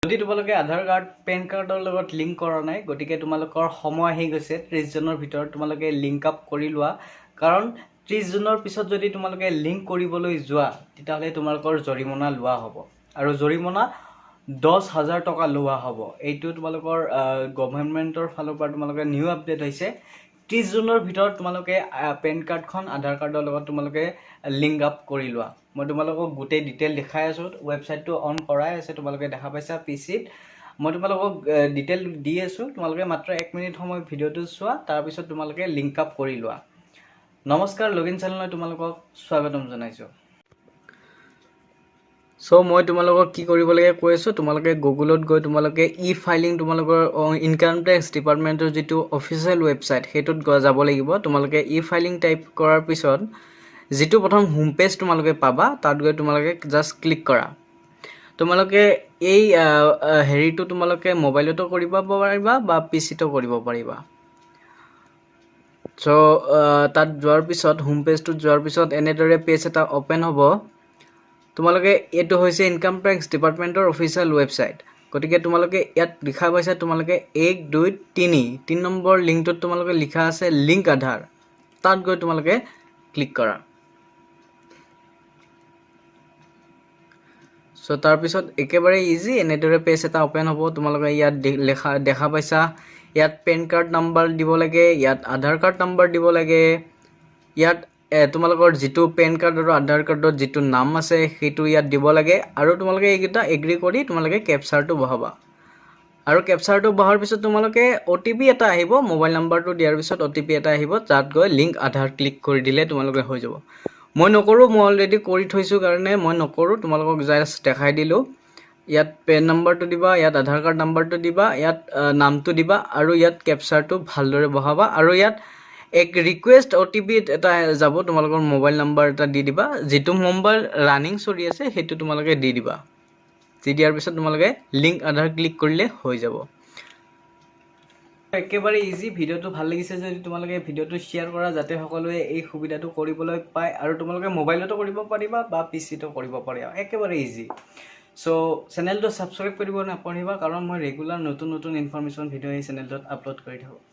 যদি তোমালোকে আধাৰ card PAN কাৰ্ডৰ লগত লিংক কৰা নাই গতিকে তোমালোকৰ সময় আহি গৈছে 30 জনৰ ভিতৰত তোমালোকে লিংক আপ কৰি লোৱা কাৰণ 30 জনৰ পিছত যদি তোমালোকে লিংক কৰিবলৈ যোৱা তেতিয়াহ'লে তোমালোকৰ জৰিমনা লোৱা হ'ব আৰু জৰিমনা 10,000 টকা লোৱা হ'ব এইটো তোমালোকৰ গভৰ্ণমেণ্টৰ ফালৰ পৰা তোমালোকে নিউ আপডেট হৈছে 30 জনৰ ভিতৰত তোমালোকে পেন কাৰ্ডখন আধাৰ কাৰ্ডৰ লগত তোমালোকে লিংক আপ কৰি লোৱা মই তোমালোকক গোটেই ডিটেইল দেখাই আছো ওয়েবসাইটটো অন কৰাই আছে তোমালোকে দেখা পাইছা পিচিত মই তোমালোকক ডিটেইল দি আছো তোমালোকে মাত্ৰ 1 মিনিট সময় ভিডিওটো চোৱা তাৰ পিছত তোমালোকে লিংক আপ কৰি লোৱা নমস্কাৰ লগইন চেনেললৈ তোমালোকক স্বাগতম জনাইছো সো মই তোমালোকক কি কৰিব লাগে কৈ আছো তোমালোকে গুগলত গৈ তোমালোকে ই ফাইলিং তোমালোকৰ ইনকাম টেক্স ডিপাৰ্টমেন্টৰ যেটো অফিচিয়েল ওয়েবসাইট হেতুত যাব লাগিব তোমালোকে ই ফাইলিং টাইপ কৰাৰ পিছত যেটো প্ৰথম হোম পেজ তোমালোকে পাবা তাত গৈ তোমালোকে জাস্ট ক্লিক কৰা তোমালোকে এই হেৰিটো তোমালোকে মোবাইলতো কৰিব পাৰিবা বা পিচিতো কৰিব পাৰিবা সো তাত যোৱাৰ পিছত হোম পেজটো যোৱাৰ পিছত এনেদৰে পেজ এটা ওপেন হ'ব তোমালোকে এটো হৈছে ইনকাম টেক্স ডিপাৰ্টমেন্টৰ অফিচিয়েল ওয়েবসাইট গতিকে তোমালোকে ইয়াত লিখা পাইছা তোমালোকে 1 2 3 নম্বৰ লিংকটোত তোমালোকে লিখা আছে লিংক আধাৰ তাত গৈ তোমালোকে ক্লিক কৰা সো তাৰ পিছত একেবাৰে ইজি এনেদৰে পেজ এটা ওপেন হ'ব তোমালোকে ইয়াত দেখা পাইছা ইয়াত পেন কাৰ্ড নাম্বাৰ দিব লাগে ইয়াত আধাৰ কাৰ্ড নাম্বাৰ দিব লাগে ইয়াত তোমালোকৰ যেটো পেন কাৰ্ড আৰু আধাৰ কাৰ্ডত যেটো নাম আছে হেতু ইয়াত দিব লাগে আৰু তোমালোকে এইগিটা এগ্ৰি কৰি তোমালোকে ক্যাপচাৰটো বহাবা আৰু ক্যাপচাৰটো বহাৰ পিছত তোমালোকে ওটিপি এটা আহিব মোবাইল নাম্বাৰটো দিয়াৰ পিছত ওটিপি এটা আহিব তাত গৈ লিংক আধাৰ ক্লিক কৰি দিলে তোমালোকে হৈ যাব মই নকৰো মই অলৰেডি কৰি থৈছো কাৰণে মই নকৰো তোমালোকক জাস্ট দেখাই দিলো ইয়াত পেন নাম্বাৰটো দিবা ইয়াত আধাৰ কাৰ্ড নাম্বাৰটো দিবা ইয়াত নামটো দিবা আৰু ইয়াত ক্যাপচাৰটো ভালদৰে বহাবা আৰু ইয়াত এক ৰিকুৱেষ্ট ওটিপি এটা যাব তোমালোকৰ মোবাইল নাম্বাৰ এটা দি দিবা যেটো মোবাইল ৰানিং চলি আছে হেতু তোমালোকে দি দিবা দি দিয়াৰ পিছত তোমালোকে লিংক আধাৰ ক্লিক কৰিলে হৈ যাব একেবাৰে ইজি ভিডিওটো ভাল লাগিছে যদি তোমালোকে ভিডিওটো শেয়াৰ কৰা যাতে সকলোৱে এই সুবিধাটো কৰিবলৈ পায় আৰু তোমালোকে মোবাইলতো কৰিব পাৰিবা বা পিচিতো কৰিব পাৰিবা একেবাৰে ইজি সো চেনেলটো সাবস্ক্ৰাইব কৰিব নাপাহৰিবা কাৰণ মই ৰেগুলাৰ নতুন ইনফৰমেশন ভিডিও এই চেনেলটোত আপলোড কৰি থাকো